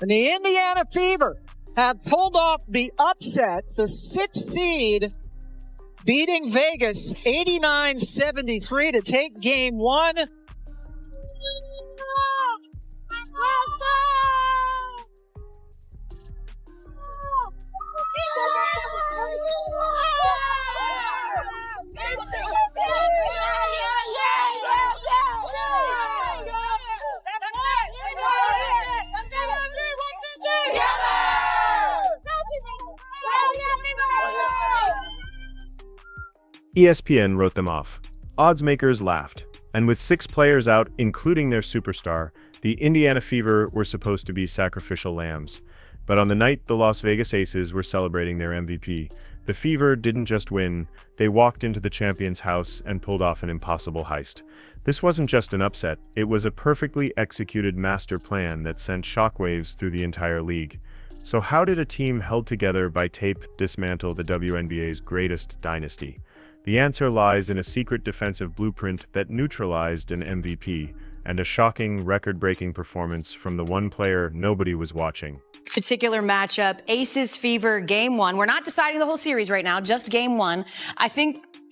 And the Indiana Fever have pulled off the upset, the 6th seed, beating Vegas 89-73 to take game 1. ESPN wrote them off. Odds makers laughed. And with 6 players out, including their superstar, the Indiana Fever were supposed to be sacrificial lambs. But on the night the Las Vegas Aces were celebrating their MVP, the Fever didn't just win, they walked into the champion's house and pulled off an impossible heist. This wasn't just an upset, it was a perfectly executed master plan that sent shockwaves through the entire league. So how did a team held together by tape dismantle the WNBA's greatest dynasty? The answer lies in a secret defensive blueprint that neutralized an MVP and a shocking, record-breaking performance from the one player nobody was watching. Particular matchup, Aces Fever, game 1. We're not deciding the whole series right now, just game 1.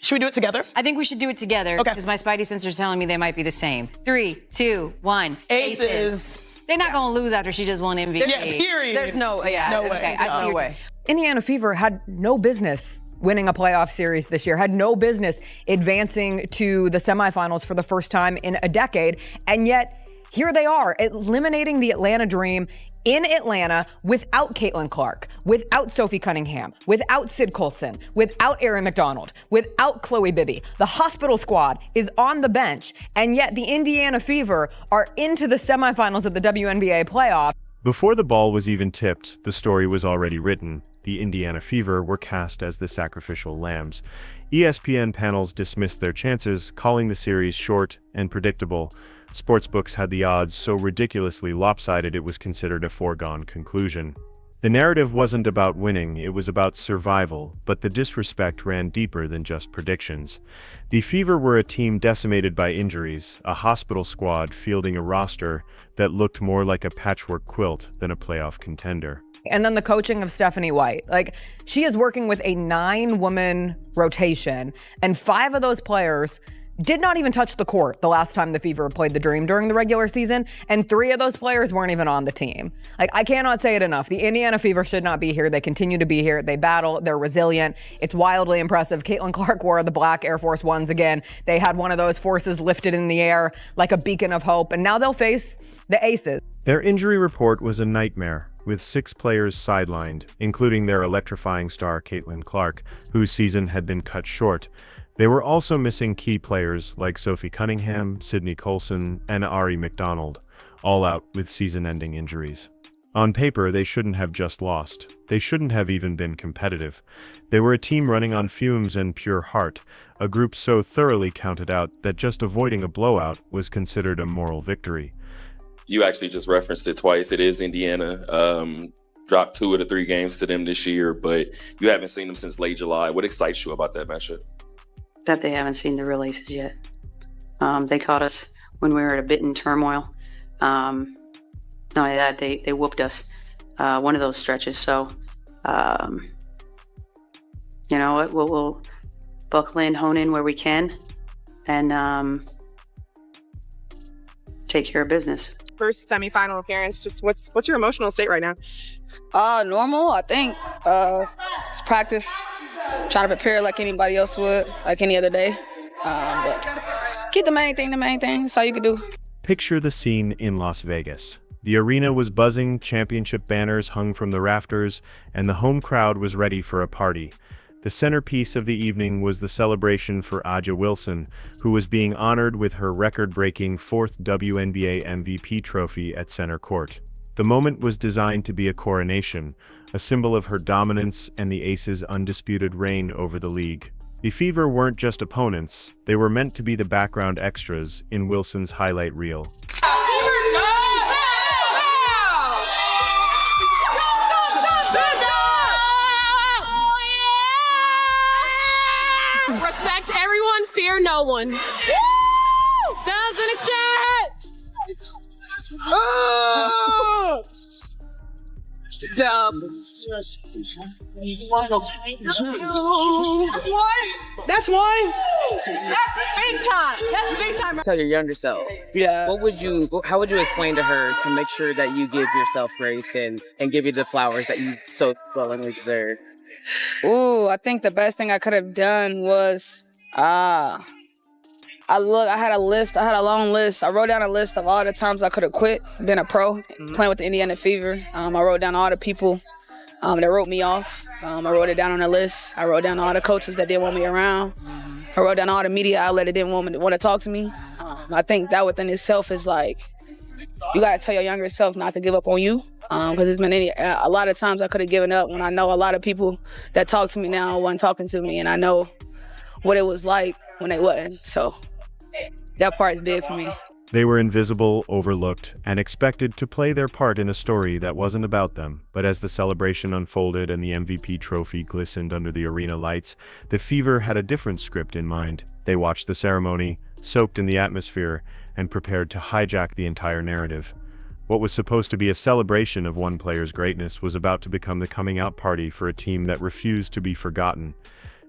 Should we do it together? I think we should do it together because my spidey sense is telling me they might be the same. 3, 2, 1. Aces. They're not going to lose after she just won MVP. Yeah, period. There's no way. Okay, I see no way. Indiana Fever had no business winning a playoff series this year, had no business advancing to the semifinals for the first time in a decade, and yet here they are, eliminating the Atlanta Dream in Atlanta without Caitlin Clark, without Sophie Cunningham, without Sid Colson, without Erin McDonald, without Chloe Bibby. The hospital squad is on the bench, and yet the Indiana Fever are into the semifinals of the WNBA playoff. Before the ball was even tipped, the story was already written. The Indiana Fever were cast as the sacrificial lambs. ESPN panels dismissed their chances, calling the series short and predictable. Sportsbooks had the odds so ridiculously lopsided it was considered a foregone conclusion. The narrative wasn't about winning, it was about survival, but the disrespect ran deeper than just predictions. The Fever were a team decimated by injuries, a hospital squad fielding a roster that looked more like a patchwork quilt than a playoff contender. And then the coaching of Stephanie White. She is working with a 9-woman rotation, and 5 of those players did not even touch the court the last time the Fever played the Dream during the regular season, and 3 of those players weren't even on the team. I cannot say it enough. The Indiana Fever should not be here. They continue to be here. They battle. They're resilient. It's wildly impressive. Caitlin Clark wore the black Air Force Ones again. They had one of those forces lifted in the air like a beacon of hope, and now they'll face the Aces. Their injury report was a nightmare, with 6 players sidelined, including their electrifying star Caitlin Clark, whose season had been cut short. They were also missing key players like Sophie Cunningham, Sydney Colson, and Ari McDonald, all out with season-ending injuries. On paper, they shouldn't have just lost. They shouldn't have even been competitive. They were a team running on fumes and pure heart, a group so thoroughly counted out that just avoiding a blowout was considered a moral victory. You actually just referenced it twice. It is Indiana. Dropped 2 of the 3 games to them this year, but you haven't seen them since late July. What excites you about that matchup? That they haven't seen the real Aces yet. They caught us when we were at a bit in turmoil. Not only that, they whooped us one of those stretches. So, you know what? We'll buckle in, hone in where we can, and take care of business. First semifinal appearance. Just what's your emotional state right now? Normal, I think. It's practice. Trying to prepare like anybody else would, like any other day. But keep the main thing. That's all you can do. Picture the scene in Las Vegas. The arena was buzzing, championship banners hung from the rafters, and the home crowd was ready for a party. The centerpiece of the evening was the celebration for A'ja Wilson, who was being honored with her record-breaking 4th WNBA MVP trophy at center court. The moment was designed to be a coronation, a symbol of her dominance and the Aces' undisputed reign over the league. The Fever weren't just opponents, they were meant to be the background extras in Wilson's highlight reel. Respect everyone, fear no one. Woo! Sounds in the chat! That's one. Big time. That's big time. Tell your younger self. Yeah. How would you explain to her to make sure that you give yourself grace and give you the flowers that you so willingly deserve? Ooh, I think the best thing I could have done was, I had a list. I had a long list. I wrote down a list of all the times I could have quit, been a pro, playing with the Indiana Fever. I wrote down all the people that wrote me off. I wrote it down on a list. I wrote down all the coaches that didn't want me around. I wrote down all the media outlets that didn't want to talk to me. I think that within itself is like, you got to tell your younger self not to give up on you. Because it's been a lot of times I could have given up when I know a lot of people that talk to me now weren't talking to me, and I know what it was like when they wasn't. So that part is big for me. They were invisible, overlooked, and expected to play their part in a story that wasn't about them. But as the celebration unfolded and the MVP trophy glistened under the arena lights, the Fever had a different script in mind. They watched the ceremony, soaked in the atmosphere, and prepared to hijack the entire narrative. What was supposed to be a celebration of one player's greatness was about to become the coming-out party for a team that refused to be forgotten.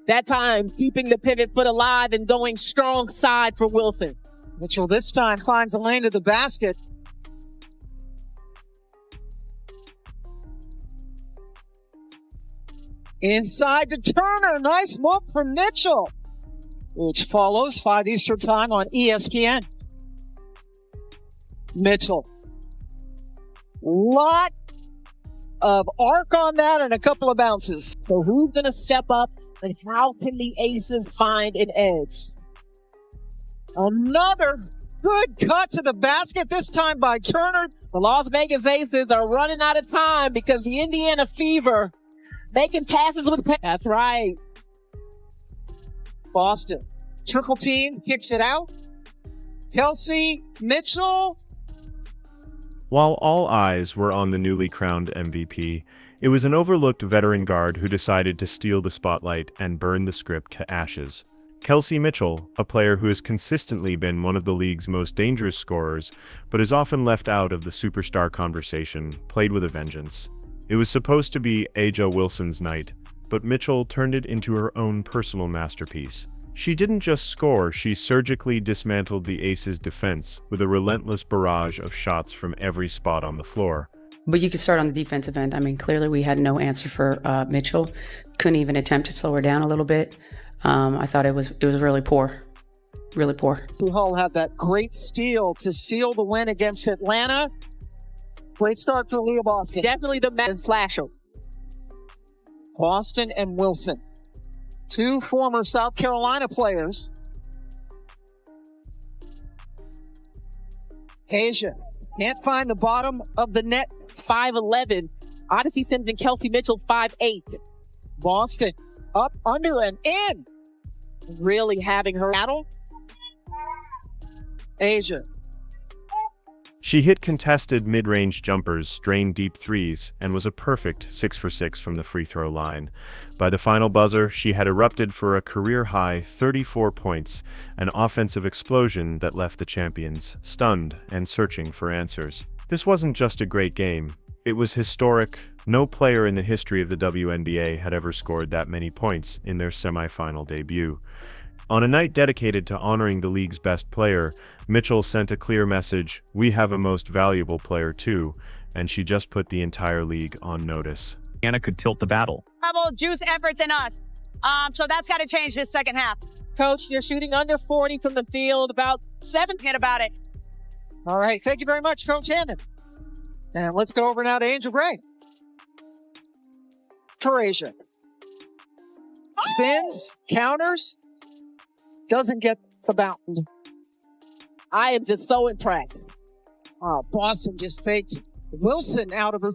That time, keeping the pivot foot alive and going strong side for Wilson. Mitchell this time finds a lane to the basket. Inside to Turner. Nice look from Mitchell, which follows 5 Eastern time on ESPN. Mitchell. Lot of arc on that and a couple of bounces. So who's going to step up and how can the Aces find an edge? Another good cut to the basket, this time by Turner. The Las Vegas Aces are running out of time because the Indiana Fever making passes with... That's right. Boston. Triple team kicks it out. Kelsey Mitchell. While all eyes were on the newly crowned MVP, it was an overlooked veteran guard who decided to steal the spotlight and burn the script to ashes. Kelsey Mitchell, a player who has consistently been one of the league's most dangerous scorers, but is often left out of the superstar conversation, played with a vengeance. It was supposed to be A'ja Wilson's night, but Mitchell turned it into her own personal masterpiece. She didn't just score, she surgically dismantled the Aces' defense with a relentless barrage of shots from every spot on the floor. But you could start on the defensive end. I mean, clearly we had no answer for Mitchell. Couldn't even attempt to slow her down a little bit. I thought it was really poor. Really poor. Hull had that great steal to seal the win against Atlanta. Great start for Leah Boston. Definitely the man slasher. Boston and Wilson. 2 former South Carolina players. Asia can't find the bottom of the net. 5'11". Odyssey sends in Kelsey Mitchell 5'8". Boston up, under, and in. Really having her battle. Asia. She hit contested mid-range jumpers, drained deep threes, and was a perfect 6 for 6 from the free throw line. By the final buzzer, she had erupted for a career-high 34 points, an offensive explosion that left the champions stunned and searching for answers. This wasn't just a great game. It was historic. No player in the history of the WNBA had ever scored that many points in their semifinal debut. On a night dedicated to honoring the league's best player, Mitchell sent a clear message: we have a most valuable player too, and she just put the entire league on notice. Anna could tilt the battle. Juice effort than us. So that's got to change this second half. Coach, you're shooting under 40 from the field, about 7. Get about it. All right, thank you very much, Coach Hammond. And let's go over now to Angel Gray. For Asia. Spins, counters, doesn't get the mountain. I am just so impressed. Boston just faked Wilson out of her.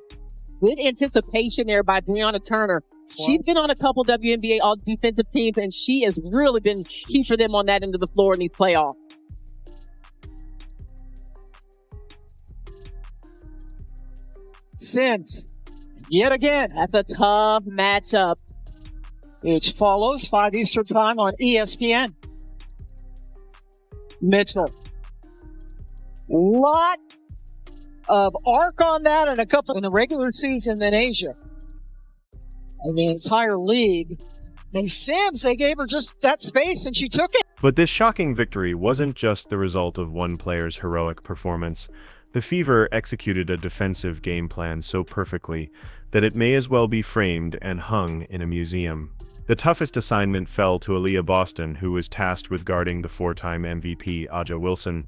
Good anticipation there by Breonna Turner. She's been on a couple WNBA all defensive teams, and she has really been key for them on that end of the floor in these playoffs. Sims, yet again. That's a tough matchup. Which follows 5 Eastern time on ESPN. Mitchell. Lot of arc on that and a couple in the regular season than Asia. I mean, it's higher league. And Sims, they gave her just that space and she took it. But this shocking victory wasn't just the result of one player's heroic performance. The Fever executed a defensive game plan so perfectly that it may as well be framed and hung in a museum. The toughest assignment fell to Aaliyah Boston, who was tasked with guarding the four-time MVP Aja Wilson.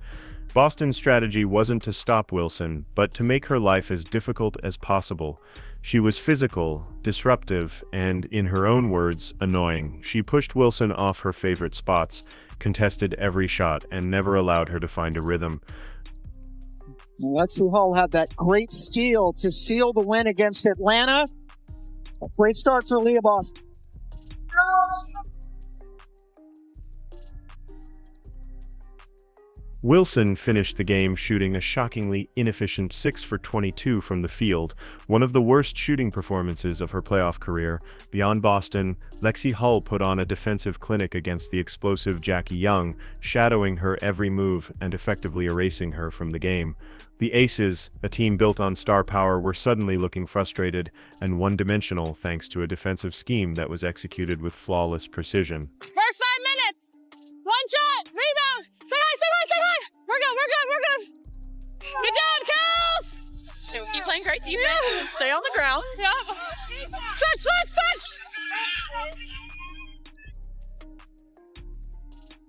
Boston's strategy wasn't to stop Wilson, but to make her life as difficult as possible. She was physical, disruptive, and, in her own words, annoying. She pushed Wilson off her favorite spots, contested every shot, and never allowed her to find a rhythm. Lexi Hull had that great steal to seal the win against Atlanta. A great start for Aaliyah Boston. Wilson finished the game shooting a shockingly inefficient 6 for 22 from the field, one of the worst shooting performances of her playoff career. Beyond Boston, Lexi Hull put on a defensive clinic against the explosive Jackie Young, shadowing her every move and effectively erasing her from the game. The Aces, a team built on star power, were suddenly looking frustrated and one-dimensional thanks to a defensive scheme that was executed with flawless precision. First 5 minutes. One shot. Rebound. Say hi, say hi, say hi. We're good. Good job, Kels. Keep playing great defense. Stay on the ground. Yep. Switch.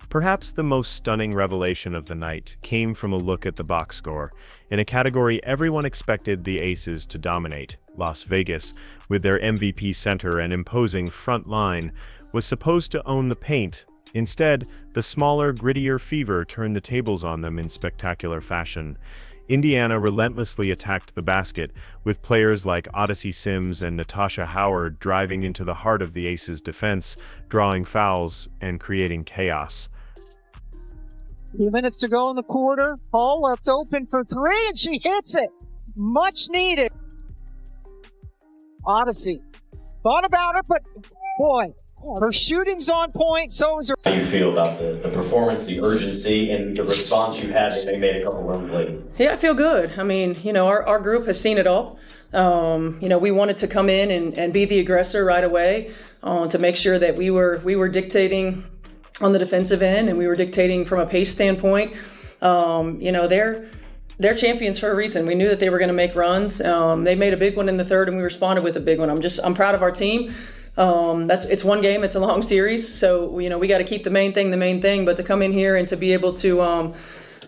Perhaps the most stunning revelation of the night came from a look at the box score. In a category everyone expected the Aces to dominate, Las Vegas, with their MVP center and imposing front line, was supposed to own the paint. Instead, the smaller, grittier Fever turned the tables on them in spectacular fashion. Indiana relentlessly attacked the basket, with players like Odyssey Sims and Natasha Howard driving into the heart of the Aces' defense, drawing fouls and creating chaos. 2 minutes to go in the quarter. Hull left open for three, and she hits it. Much needed. Odyssey. Thought about it, but boy, her shooting's on point, so is her. How do you feel about the performance, the urgency, and the response you had when they made a couple runs late? Yeah, I feel good. I mean, our group has seen it all. We wanted to come in and be the aggressor right away to make sure that we were dictating on the defensive end, and we were dictating from a pace standpoint. They're champions for a reason. We knew that they were going to make runs. They made a big one in the third, and we responded with a big one. I'm proud of our team. It's one game. It's a long series, so we got to keep the main thing. But to come in here and to be able to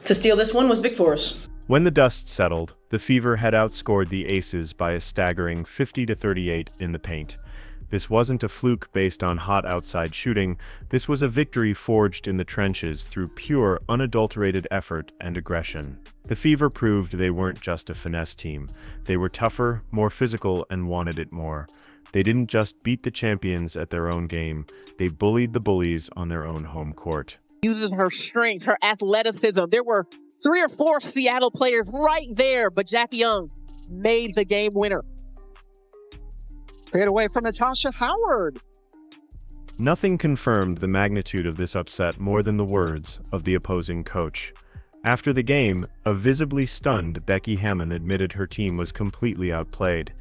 steal this one was big for us. When the dust settled, the Fever had outscored the Aces by a staggering 50-38 in the paint. This wasn't a fluke based on hot outside shooting. This was a victory forged in the trenches through pure, unadulterated effort and aggression. The Fever proved they weren't just a finesse team. They were tougher, more physical, and wanted it more. They didn't just beat the champions at their own game. They bullied the bullies on their own home court. Using her strength, her athleticism. There were 3 or 4 Seattle players right there, but Jackie Young made the game winner. Fade away from Natasha Howard. Nothing confirmed the magnitude of this upset more than the words of the opposing coach. After the game, a visibly stunned Becky Hammon admitted her team was completely outplayed.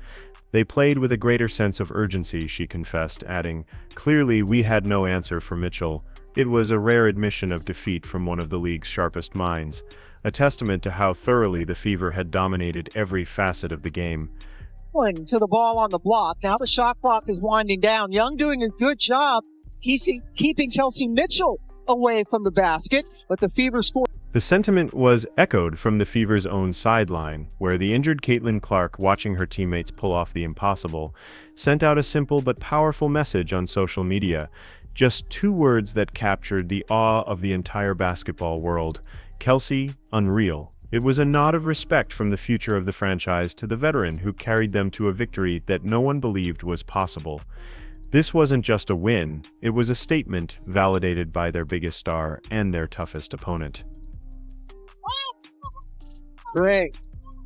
They played with a greater sense of urgency, she confessed, adding, "Clearly, we had no answer for Mitchell." It was a rare admission of defeat from one of the league's sharpest minds, a testament to how thoroughly the Fever had dominated every facet of the game. To the ball on the block. Now the shot clock is winding down. Young doing a good job keeping Chelsea Mitchell away from the basket, but the Fever scored. The sentiment was echoed from the Fever's own sideline, where the injured Caitlin Clark, watching her teammates pull off the impossible, sent out a simple but powerful message on social media. Just 2 words that captured the awe of the entire basketball world. Kelsey, unreal. It was a nod of respect from the future of the franchise to the veteran who carried them to a victory that no one believed was possible. This wasn't just a win, it was a statement validated by their biggest star and their toughest opponent. Great.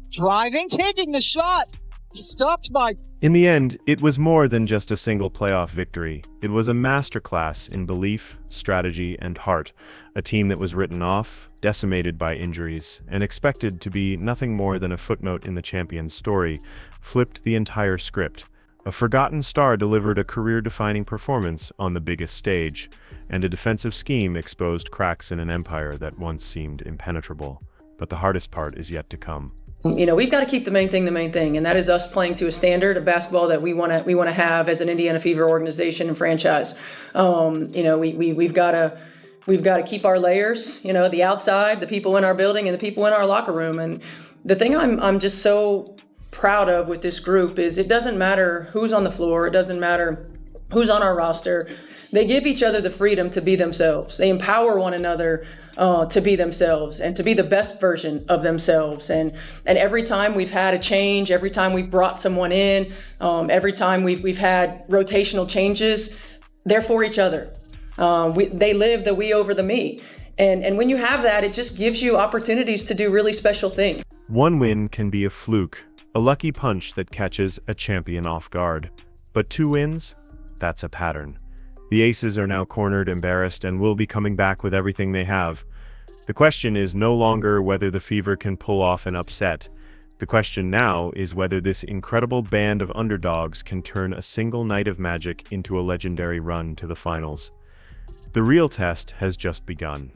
Driving, taking the shot. Stopped by. In the end, it was more than just a single playoff victory. It was a masterclass in belief, strategy, and heart. A team that was written off, decimated by injuries, and expected to be nothing more than a footnote in the champion's story, flipped the entire script. A forgotten star delivered a career-defining performance on the biggest stage, and a defensive scheme exposed cracks in an empire that once seemed impenetrable. But the hardest part is yet to come. You know, we've got to keep the main thing, and that is us playing to a standard of basketball that we want to have as an Indiana Fever organization and franchise. You know, we've got to keep our layers. You know, the outside, the people in our building, and the people in our locker room. And the thing I'm just so proud of with this group is it doesn't matter who's on the floor, it doesn't matter who's on our roster. They give each other the freedom to be themselves. They empower one another to be themselves and to be the best version of themselves. And every time we've had a change, every time we've brought someone in, every time we've had rotational changes, they're for each other. They live the we over the me. And when you have that, it just gives you opportunities to do really special things. One win can be a fluke, a lucky punch that catches a champion off guard. But 2 wins? That's a pattern. The Aces are now cornered, embarrassed, and will be coming back with everything they have. The question is no longer whether the Fever can pull off an upset. The question now is whether this incredible band of underdogs can turn a single night of magic into a legendary run to the finals. The real test has just begun.